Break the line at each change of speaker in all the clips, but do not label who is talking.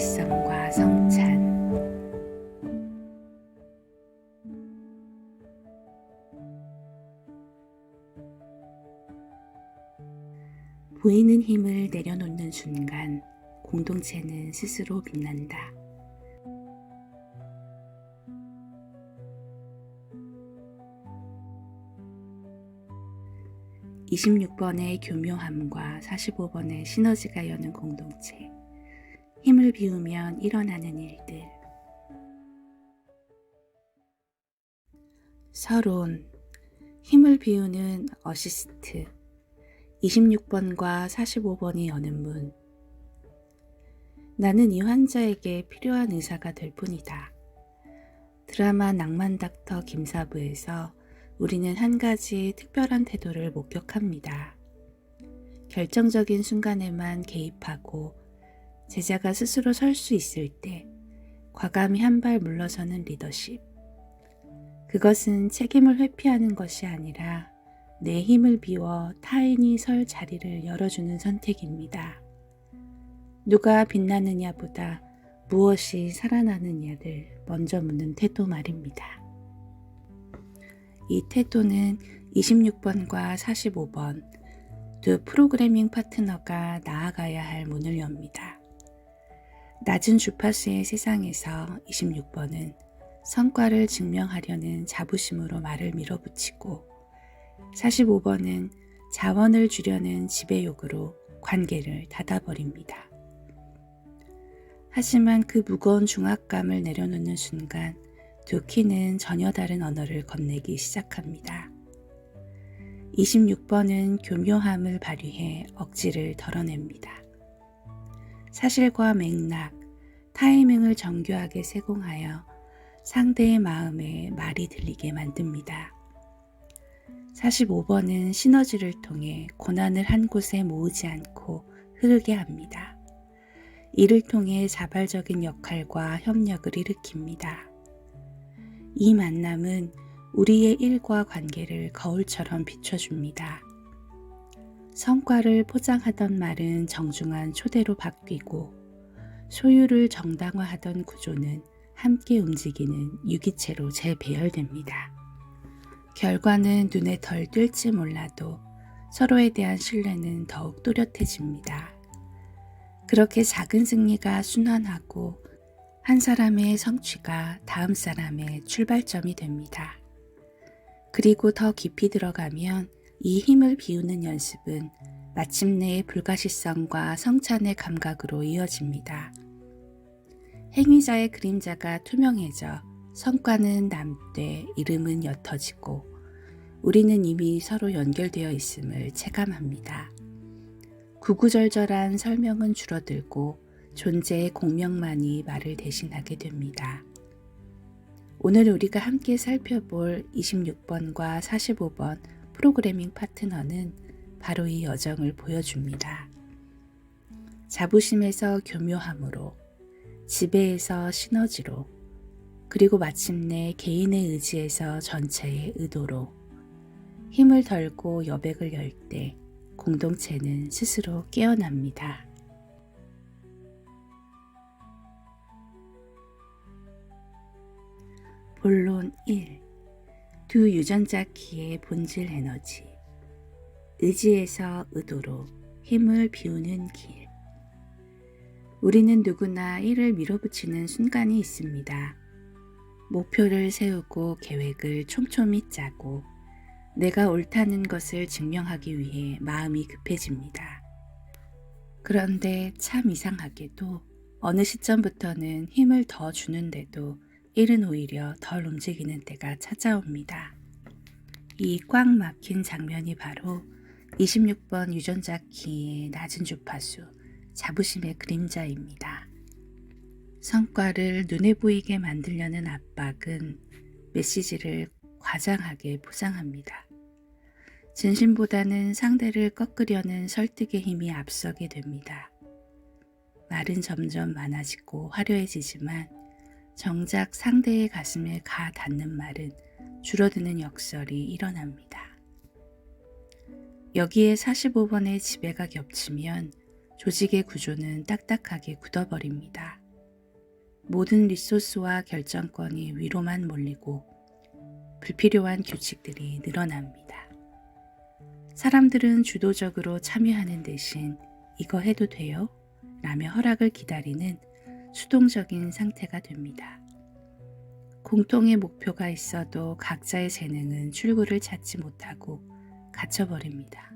불가시성과 성찬. 보이는 힘을 내려놓는 순간 공동체는 스스로 빛난다. (26번의) 교묘함과 (45번의) 시너지가 여는 공동체. 힘을 비우면 일어나는 일들. 서론. 힘을 비우는 어시스트. 26번과 45번이 여는 문. 나는 이 환자에게 필요한 의사가 될 뿐이다. 드라마 낭만 닥터 김사부에서 우리는 한 가지 특별한 태도를 목격합니다. 결정적인 순간에만 개입하고 제자가 스스로 설 수 있을 때 과감히 한 발 물러서는 리더십. 그것은 책임을 회피하는 것이 아니라 내 힘을 비워 타인이 설 자리를 열어주는 선택입니다. 누가 빛나느냐보다 무엇이 살아나느냐를 먼저 묻는 태도 말입니다. 이 태도는 26번과 45번 두 프로그래밍 파트너가 나아가야 할 문을 엽니다. 낮은 주파수의 세상에서 26번은 성과를 증명하려는 자부심으로 말을 밀어붙이고 45번은 자원을 주려는 지배욕으로 관계를 닫아버립니다. 하지만 그 무거운 중압감을 내려놓는 순간 두 키는 전혀 다른 언어를 건네기 시작합니다. 26번은 교묘함을 발휘해 억지를 덜어냅니다. 사실과 맥락, 타이밍을 정교하게 세공하여 상대의 마음에 말이 들리게 만듭니다. 45번은 시너지를 통해 고난을 한 곳에 모으지 않고 흐르게 합니다. 이를 통해 자발적인 역할과 협력을 일으킵니다. 이 만남은 우리의 일과 관계를 거울처럼 비춰줍니다. 성과를 포장하던 말은 정중한 초대로 바뀌고 소유를 정당화하던 구조는 함께 움직이는 유기체로 재배열됩니다. 결과는 눈에 덜 띌지 몰라도 서로에 대한 신뢰는 더욱 또렷해집니다. 그렇게 작은 승리가 순환하고 한 사람의 성취가 다음 사람의 출발점이 됩니다. 그리고 더 깊이 들어가면 이 힘을 비우는 연습은 마침내 불가시성과 성찬의 감각으로 이어집니다. 행위자의 그림자가 투명해져 성과는 남되 이름은 옅어지고 우리는 이미 서로 연결되어 있음을 체감합니다. 구구절절한 설명은 줄어들고 존재의 공명만이 말을 대신하게 됩니다. 오늘 우리가 함께 살펴볼 26번과 45번 프로그래밍 파트너는 바로 이 여정을 보여줍니다. 자부심에서 교묘함으로, 지배에서 시너지로, 그리고 마침내 개인의 의지에서 전체의 의도로 힘을 덜고 여백을 열 때 공동체는 스스로 깨어납니다. 본론 1. 두 유전자 키의 본질 에너지. 의지에서 의도로 힘을 비우는 길. 우리는 누구나 이를 밀어붙이는 순간이 있습니다. 목표를 세우고 계획을 촘촘히 짜고 내가 옳다는 것을 증명하기 위해 마음이 급해집니다. 그런데 참 이상하게도 어느 시점부터는 힘을 더 주는데도 일은 오히려 덜 움직이는 때가 찾아옵니다. 이 꽉 막힌 장면이 바로 26번 유전자 키의 낮은 주파수, 자부심의 그림자입니다. 성과를 눈에 보이게 만들려는 압박은 메시지를 과장하게 포장합니다. 진심보다는 상대를 꺾으려는 설득의 힘이 앞서게 됩니다. 말은 점점 많아지고 화려해지지만 정작 상대의 가슴에 가 닿는 말은 줄어드는 역설이 일어납니다. 여기에 45번의 지배가 겹치면 조직의 구조는 딱딱하게 굳어버립니다. 모든 리소스와 결정권이 위로만 몰리고 불필요한 규칙들이 늘어납니다. 사람들은 주도적으로 참여하는 대신 이거 해도 돼요? 라며 허락을 기다리는 수동적인 상태가 됩니다. 공통의 목표가 있어도 각자의 재능은 출구를 찾지 못하고 갇혀버립니다.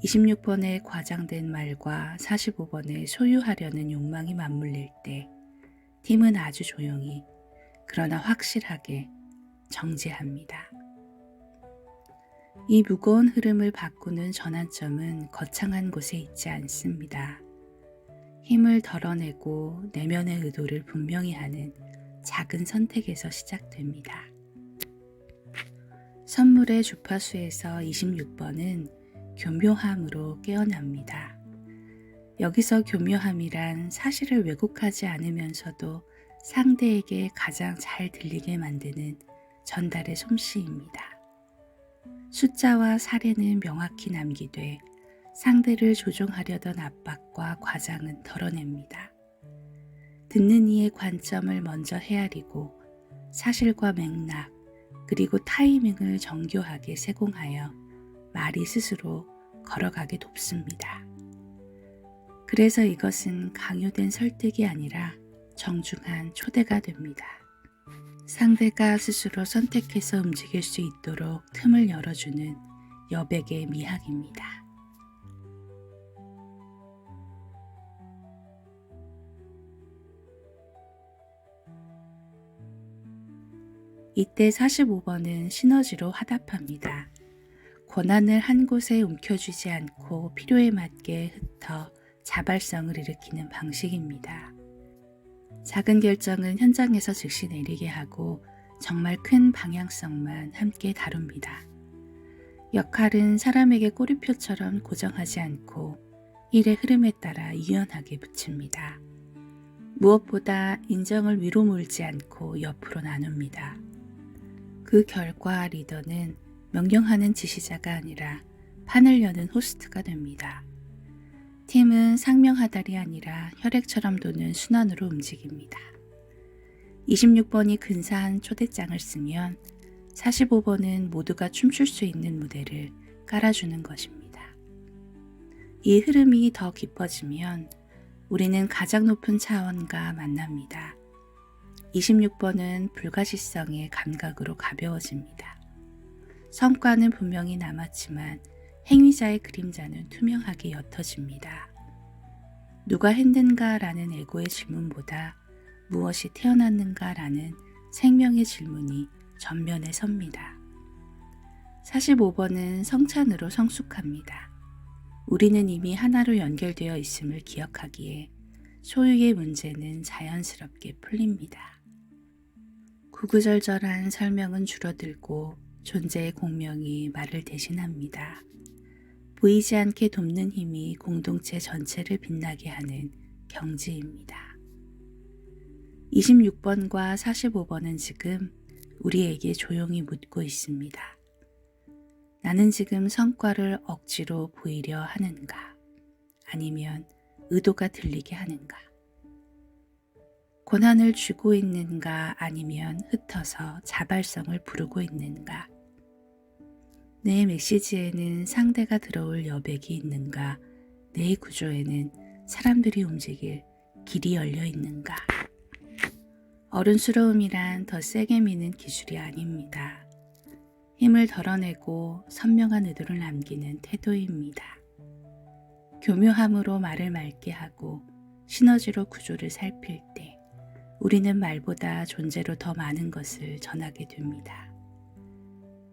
26번의 과장된 말과 45번의 소유하려는 욕망이 맞물릴 때 팀은 아주 조용히 그러나 확실하게 정지합니다. 이 무거운 흐름을 바꾸는 전환점은 거창한 곳에 있지 않습니다. 힘을 덜어내고 내면의 의도를 분명히 하는 작은 선택에서 시작됩니다. 선물의 주파수에서 26번은 교묘함으로 깨어납니다. 여기서 교묘함이란 사실을 왜곡하지 않으면서도 상대에게 가장 잘 들리게 만드는 전달의 솜씨입니다. 숫자와 사례는 명확히 남기되 상대를 조종하려던 압박과 과장은 덜어냅니다. 듣는 이의 관점을 먼저 헤아리고 사실과 맥락 그리고 타이밍을 정교하게 세공하여 말이 스스로 걸어가게 돕습니다. 그래서 이것은 강요된 설득이 아니라 정중한 초대가 됩니다. 상대가 스스로 선택해서 움직일 수 있도록 틈을 열어주는 여백의 미학입니다. 이때 45번은 시너지로 화답합니다. 권한을 한 곳에 움켜쥐지 않고 필요에 맞게 흩어 자발성을 일으키는 방식입니다. 작은 결정은 현장에서 즉시 내리게 하고 정말 큰 방향성만 함께 다룹니다. 역할은 사람에게 꼬리표처럼 고정하지 않고 일의 흐름에 따라 유연하게 붙입니다. 무엇보다 인정을 위로 몰지 않고 옆으로 나눕니다. 그 결과 리더는 명령하는 지시자가 아니라 판을 여는 호스트가 됩니다. 팀은 상명하달이 아니라 혈액처럼 도는 순환으로 움직입니다. 26번이 근사한 초대장을 쓰면 45번은 모두가 춤출 수 있는 무대를 깔아주는 것입니다. 이 흐름이 더 깊어지면 우리는 가장 높은 차원과 만납니다. 26번은 불가시성의 감각으로 가벼워집니다. 성과는 분명히 남았지만 행위자의 그림자는 투명하게 옅어집니다. 누가 했는가라는 에고의 질문보다 무엇이 태어났는가라는 생명의 질문이 전면에 섭니다. 45번은 성찬으로 성숙합니다. 우리는 이미 하나로 연결되어 있음을 기억하기에 소유의 문제는 자연스럽게 풀립니다. 구구절절한 설명은 줄어들고 존재의 공명이 말을 대신합니다. 보이지 않게 돕는 힘이 공동체 전체를 빛나게 하는 경지입니다. 26번과 45번은 지금 우리에게 조용히 묻고 있습니다. 나는 지금 성과를 억지로 보이려 하는가? 아니면 의도가 들리게 하는가? 고난을 쥐고 있는가? 아니면 흩어서 자발성을 부르고 있는가? 내 메시지에는 상대가 들어올 여백이 있는가? 내 구조에는 사람들이 움직일 길이 열려 있는가? 어른스러움이란 더 세게 미는 기술이 아닙니다. 힘을 덜어내고 선명한 의도를 남기는 태도입니다. 교묘함으로 말을 맑게 하고 시너지로 구조를 살필 때 우리는 말보다 존재로 더 많은 것을 전하게 됩니다.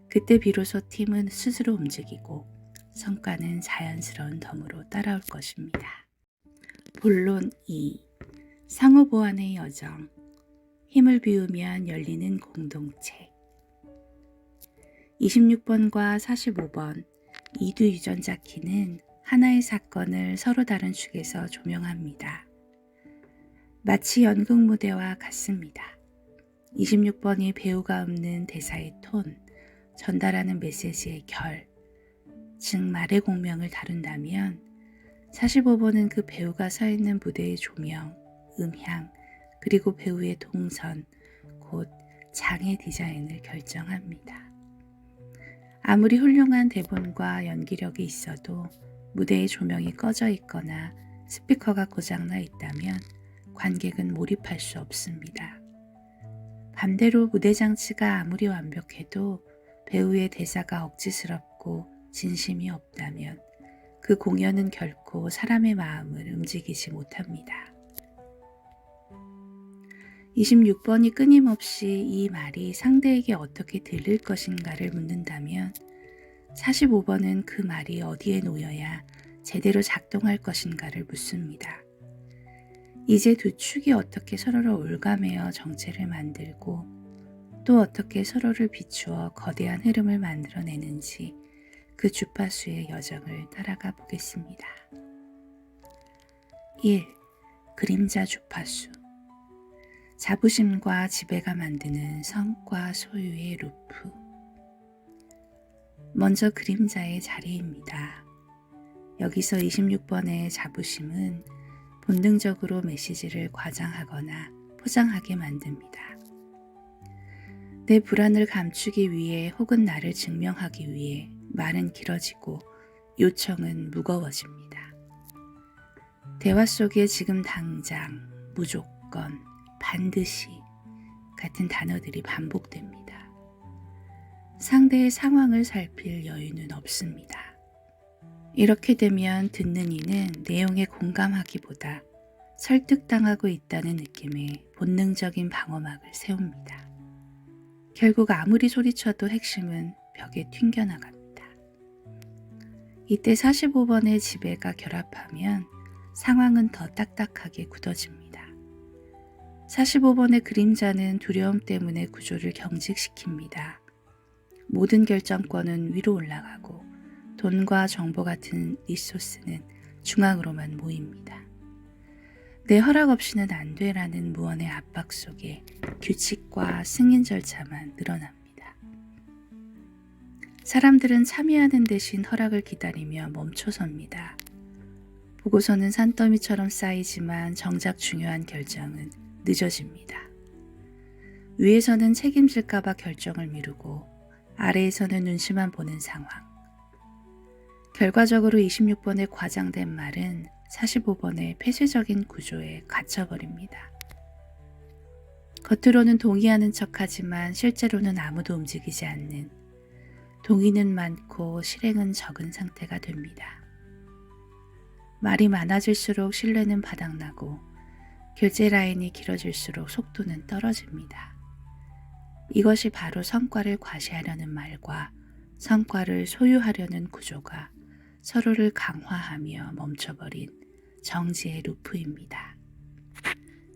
그때 비로소 팀은 스스로 움직이고 성과는 자연스러운 덤으로 따라올 것입니다. 본론 2. 상호보완의 여정. 힘을 비우면 열리는 공동체. 26번과 45번 이두 유전자 키는 하나의 사건을 서로 다른 축에서 조명합니다. 마치 연극 무대와 같습니다. 26번이 배우가 없는 대사의 톤, 전달하는 메시지의 결, 즉 말의 공명을 다룬다면 45번은 그 배우가 서 있는 무대의 조명, 음향, 그리고 배우의 동선, 곧 장의 디자인을 결정합니다. 아무리 훌륭한 대본과 연기력이 있어도 무대의 조명이 꺼져 있거나 스피커가 고장나 있다면 관객은 몰입할 수 없습니다. 반대로 무대 장치가 아무리 완벽해도 배우의 대사가 억지스럽고 진심이 없다면 그 공연은 결코 사람의 마음을 움직이지 못합니다. 26번이 끊임없이 이 말이 상대에게 어떻게 들릴 것인가를 묻는다면 45번은 그 말이 어디에 놓여야 제대로 작동할 것인가를 묻습니다. 이제 두 축이 어떻게 서로를 올가매어 정체를 만들고 또 어떻게 서로를 비추어 거대한 흐름을 만들어내는지 그 주파수의 여정을 따라가 보겠습니다. 1. 그림자 주파수. 자부심과 지배가 만드는 성과 소유의 루프. 먼저 그림자의 자리입니다. 여기서 26번의 자부심은 본능적으로 메시지를 과장하거나 포장하게 만듭니다. 내 불안을 감추기 위해 혹은 나를 증명하기 위해 말은 길어지고 요청은 무거워집니다. 대화 속에 지금 당장, 무조건, 반드시 같은 단어들이 반복됩니다. 상대의 상황을 살필 여유는 없습니다. 이렇게 되면 듣는 이는 내용에 공감하기보다 설득당하고 있다는 느낌의 본능적인 방어막을 세웁니다. 결국 아무리 소리쳐도 핵심은 벽에 튕겨나갑니다. 이때 45번의 지배가 결합하면 상황은 더 딱딱하게 굳어집니다. 45번의 그림자는 두려움 때문에 구조를 경직시킵니다. 모든 결정권은 위로 올라가고 돈과 정보 같은 리소스는 중앙으로만 모입니다. 내 허락 없이는 안 돼라는 무언의 압박 속에 규칙과 승인 절차만 늘어납니다. 사람들은 참여하는 대신 허락을 기다리며 멈춰섭니다. 보고서는 산더미처럼 쌓이지만 정작 중요한 결정은 늦어집니다. 위에서는 책임질까봐 결정을 미루고 아래에서는 눈치만 보는 상황. 결과적으로 26번의 과장된 말은 45번의 폐쇄적인 구조에 갇혀버립니다. 겉으로는 동의하는 척하지만 실제로는 아무도 움직이지 않는, 동의는 많고 실행은 적은 상태가 됩니다. 말이 많아질수록 신뢰는 바닥나고 결제 라인이 길어질수록 속도는 떨어집니다. 이것이 바로 성과를 과시하려는 말과 성과를 소유하려는 구조가 서로를 강화하며 멈춰버린 정지의 루프입니다.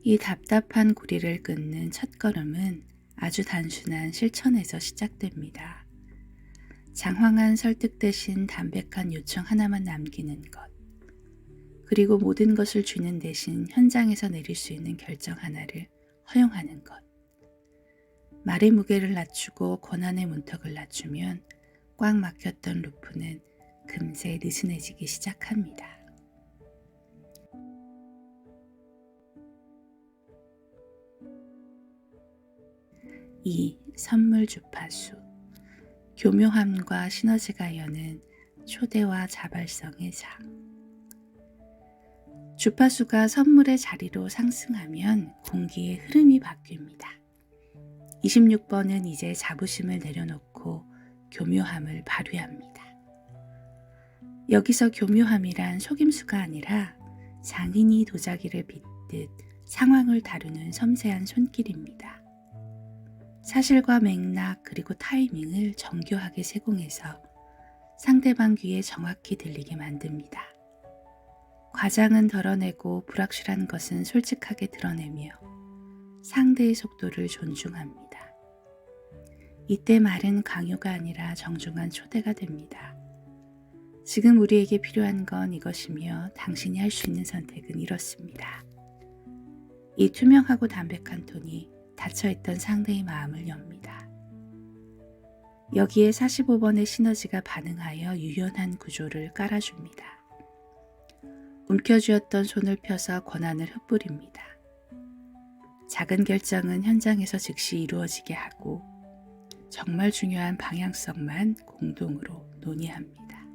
이 답답한 고리를 끊는 첫걸음은 아주 단순한 실천에서 시작됩니다. 장황한 설득 대신 담백한 요청 하나만 남기는 것. 그리고 모든 것을 주는 대신 현장에서 내릴 수 있는 결정 하나를 허용하는 것. 말의 무게를 낮추고 권한의 문턱을 낮추면 꽉 막혔던 루프는 금세 느슨해지기 시작합니다. 2. 선물 주파수. 교묘함과 시너지가 여는 초대와 자발성의 장. 주파수가 선물의 자리로 상승하면 공기의 흐름이 바뀝니다. 26번은 이제 자부심을 내려놓고 교묘함을 발휘합니다. 여기서 교묘함이란 속임수가 아니라 장인이 도자기를 빗듯 상황을 다루는 섬세한 손길입니다. 사실과 맥락 그리고 타이밍을 정교하게 세공해서 상대방 귀에 정확히 들리게 만듭니다. 과장은 덜어내고 불확실한 것은 솔직하게 드러내며 상대의 속도를 존중합니다. 이때 말은 강요가 아니라 정중한 초대가 됩니다. 지금 우리에게 필요한 건 이것이며 당신이 할 수 있는 선택은 이렇습니다. 이 투명하고 담백한 톤이 닫혀있던 상대의 마음을 엽니다. 여기에 45번의 시너지가 반응하여 유연한 구조를 깔아줍니다. 움켜쥐었던 손을 펴서 권한을 흩뿌립니다. 작은 결정은 현장에서 즉시 이루어지게 하고 정말 중요한 방향성만 공동으로 논의합니다.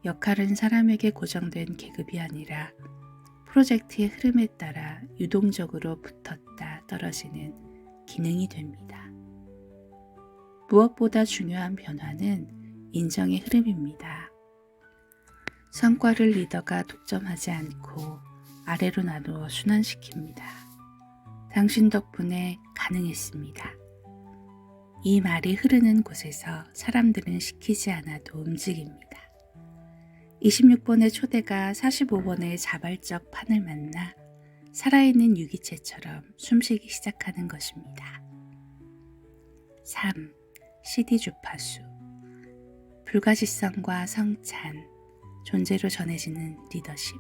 역할은 사람에게 고정된 계급이 아니라 프로젝트의 흐름에 따라 유동적으로 붙었다 떨어지는 기능이 됩니다. 무엇보다 중요한 변화는 인정의 흐름입니다. 성과를 리더가 독점하지 않고 아래로 나누어 순환시킵니다. 당신 덕분에 가능했습니다. 이 말이 흐르는 곳에서 사람들은 시키지 않아도 움직입니다. 26번의 초대가 45번의 자발적 판을 만나 살아있는 유기체처럼 숨쉬기 시작하는 것입니다. 3. CD 주파수. 불가시성과 성찬, 존재로 전해지는 리더십.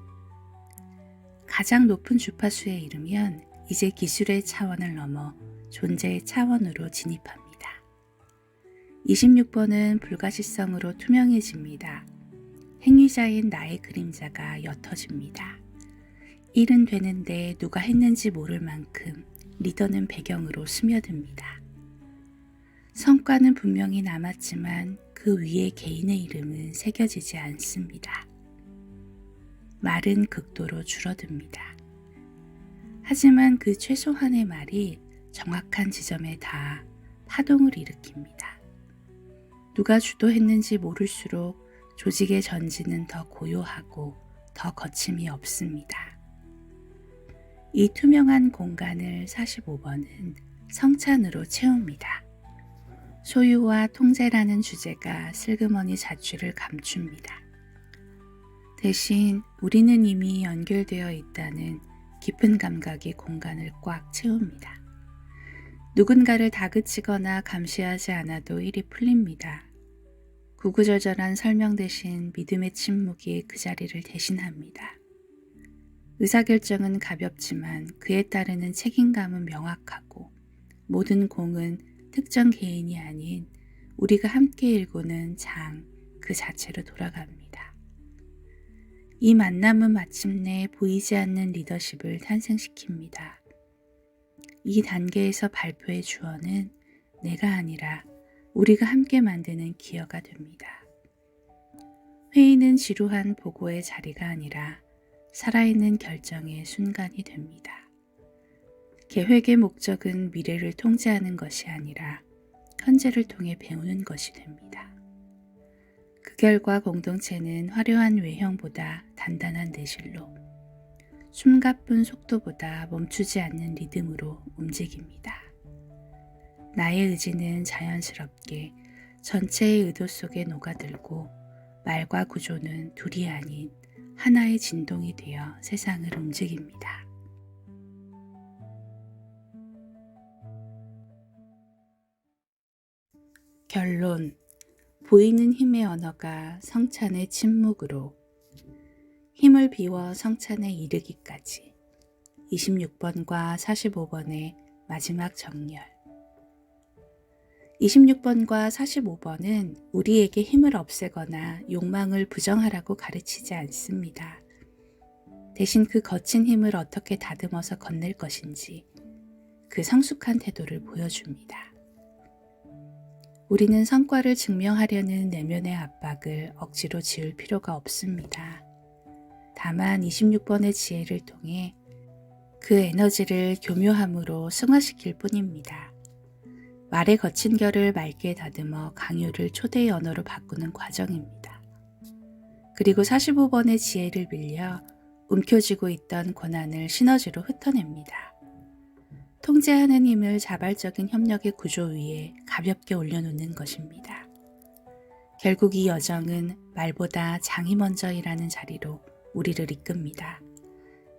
가장 높은 주파수에 이르면 이제 기술의 차원을 넘어 존재의 차원으로 진입합니다. 26번은 불가시성으로 투명해집니다. 행위자인 나의 그림자가 옅어집니다. 일은 되는데 누가 했는지 모를 만큼 리더는 배경으로 스며듭니다. 성과는 분명히 남았지만 그 위에 개인의 이름은 새겨지지 않습니다. 말은 극도로 줄어듭니다. 하지만 그 최소한의 말이 정확한 지점에 닿아 파동을 일으킵니다. 누가 주도했는지 모를수록 조직의 전진은 더 고요하고 더 거침이 없습니다. 이 투명한 공간을 45번은 성찬으로 채웁니다. 소유와 통제라는 주제가 슬그머니 자취를 감춥니다. 대신 우리는 이미 연결되어 있다는 깊은 감각이 공간을 꽉 채웁니다. 누군가를 다그치거나 감시하지 않아도 일이 풀립니다. 구구절절한 설명 대신 믿음의 침묵이 그 자리를 대신합니다. 의사결정은 가볍지만 그에 따르는 책임감은 명확하고 모든 공은 특정 개인이 아닌 우리가 함께 일구는 장 그 자체로 돌아갑니다. 이 만남은 마침내 보이지 않는 리더십을 탄생시킵니다. 이 단계에서 발표의 주어는 내가 아니라 우리가 함께 만드는 기여가 됩니다. 회의는 지루한 보고의 자리가 아니라 살아있는 결정의 순간이 됩니다. 계획의 목적은 미래를 통제하는 것이 아니라 현재를 통해 배우는 것이 됩니다. 그 결과 공동체는 화려한 외형보다 단단한 내실로, 숨가쁜 속도보다 멈추지 않는 리듬으로 움직입니다. 나의 의지는 자연스럽게 전체의 의도 속에 녹아들고 말과 구조는 둘이 아닌 하나의 진동이 되어 세상을 움직입니다. 결론. 보이는 힘의 언어가 성찬의 침묵으로, 힘을 비워 성찬에 이르기까지. 26번과 45번의 마지막 정렬. 26번과 45번은 우리에게 힘을 없애거나 욕망을 부정하라고 가르치지 않습니다. 대신 그 거친 힘을 어떻게 다듬어서 건넬 것인지 그 성숙한 태도를 보여줍니다. 우리는 성과를 증명하려는 내면의 압박을 억지로 지울 필요가 없습니다. 다만 26번의 지혜를 통해 그 에너지를 교묘함으로 승화시킬 뿐입니다. 말의 거친 결을 맑게 다듬어 강요를 초대의 언어로 바꾸는 과정입니다. 그리고 45번의 지혜를 빌려 움켜쥐고 있던 권한을 시너지로 흩어냅니다. 통제하는 힘을 자발적인 협력의 구조 위에 가볍게 올려놓는 것입니다. 결국 이 여정은 말보다 장이 먼저이라는 자리로 우리를 이끕니다.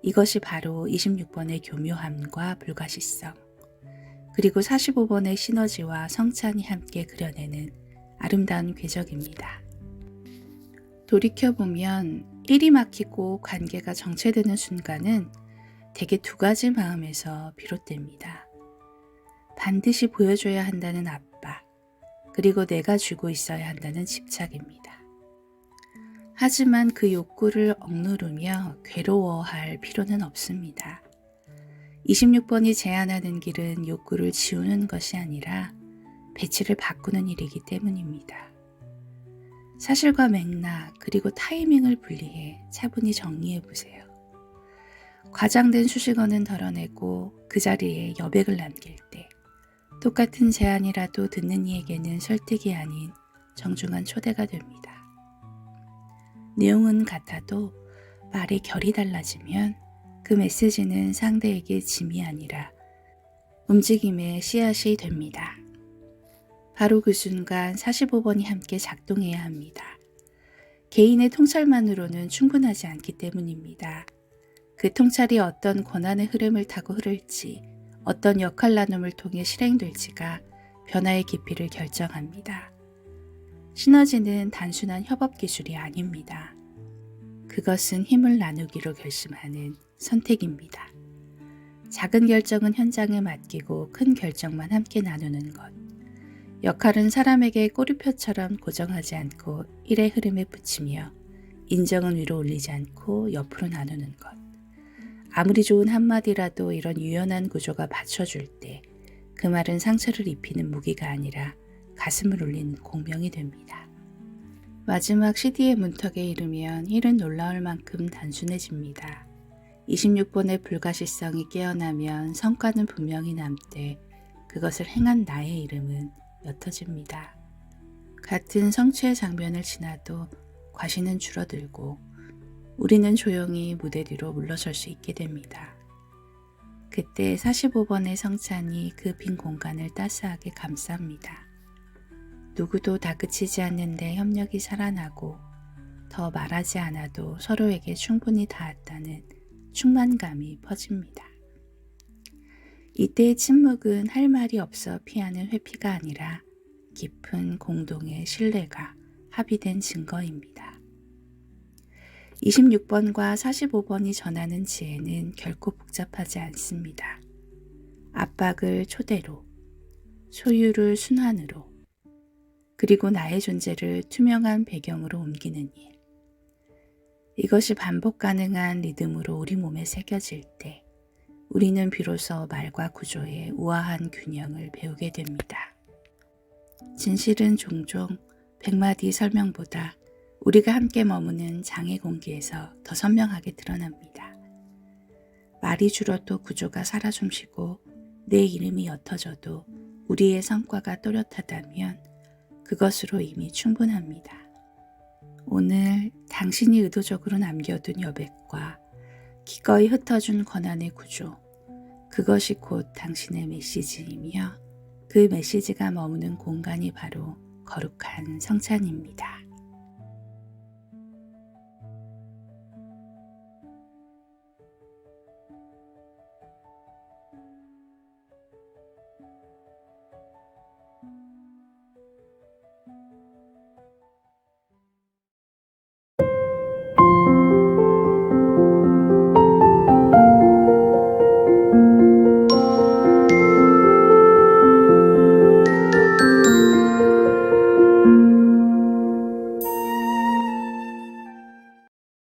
이것이 바로 26번의 교묘함과 불가시성, 그리고 45번의 시너지와 성찬이 함께 그려내는 아름다운 궤적입니다. 돌이켜보면 일이 막히고 관계가 정체되는 순간은 대개 두 가지 마음에서 비롯됩니다. 반드시 보여줘야 한다는 압박, 그리고 내가 쥐고 있어야 한다는 집착입니다. 하지만 그 욕구를 억누르며 괴로워할 필요는 없습니다. 26번이 제안하는 길은 욕구를 지우는 것이 아니라 배치를 바꾸는 일이기 때문입니다. 사실과 맥락 그리고 타이밍을 분리해 차분히 정리해 보세요. 과장된 수식어는 덜어내고 그 자리에 여백을 남길 때 똑같은 제안이라도 듣는 이에게는 설득이 아닌 정중한 초대가 됩니다. 내용은 같아도 말의 결이 달라지면 그 메시지는 상대에게 짐이 아니라 움직임의 씨앗이 됩니다. 바로 그 순간 45번이 함께 작동해야 합니다. 개인의 통찰만으로는 충분하지 않기 때문입니다. 그 통찰이 어떤 권한의 흐름을 타고 흐를지, 어떤 역할 나눔을 통해 실행될지가 변화의 깊이를 결정합니다. 시너지는 단순한 협업 기술이 아닙니다. 그것은 힘을 나누기로 결심하는 선택입니다. 작은 결정은 현장에 맡기고 큰 결정만 함께 나누는 것. 역할은 사람에게 꼬리표처럼 고정하지 않고 일의 흐름에 붙이며 인정은 위로 올리지 않고 옆으로 나누는 것. 아무리 좋은 한마디라도 이런 유연한 구조가 받쳐줄 때 그 말은 상처를 입히는 무기가 아니라 가슴을 울리는 공명이 됩니다. 마지막 CD의 문턱에 이르면 일은 놀라울 만큼 단순해집니다. 26번의 불가시성이 깨어나면 성과는 분명히 남되 그것을 행한 나의 이름은 옅어집니다. 같은 성취의 장면을 지나도 과시는 줄어들고 우리는 조용히 무대 뒤로 물러설 수 있게 됩니다. 그때 45번의 성찬이 그 빈 공간을 따스하게 감쌉니다. 누구도 다그치지 않는데 협력이 살아나고 더 말하지 않아도 서로에게 충분히 닿았다는 충만감이 퍼집니다. 이때의 침묵은 할 말이 없어 피하는 회피가 아니라 깊은 공동의 신뢰가 합의된 증거입니다. 26번과 45번이 전하는 지혜는 결코 복잡하지 않습니다. 압박을 초대로, 소유를 순환으로, 그리고 나의 존재를 투명한 배경으로 옮기는 일. 이것이 반복 가능한 리듬으로 우리 몸에 새겨질 때 우리는 비로소 말과 구조의 우아한 균형을 배우게 됩니다. 진실은 종종 100마디 설명보다 우리가 함께 머무는 장의 공기에서 더 선명하게 드러납니다. 말이 줄어도 구조가 살아 숨쉬고 내 이름이 옅어져도 우리의 성과가 또렷하다면 그것으로 이미 충분합니다. 오늘 당신이 의도적으로 남겨둔 여백과 기꺼이 흩어준 권한의 구조, 그것이 곧 당신의 메시지이며 그 메시지가 머무는 공간이 바로 거룩한 성찬입니다.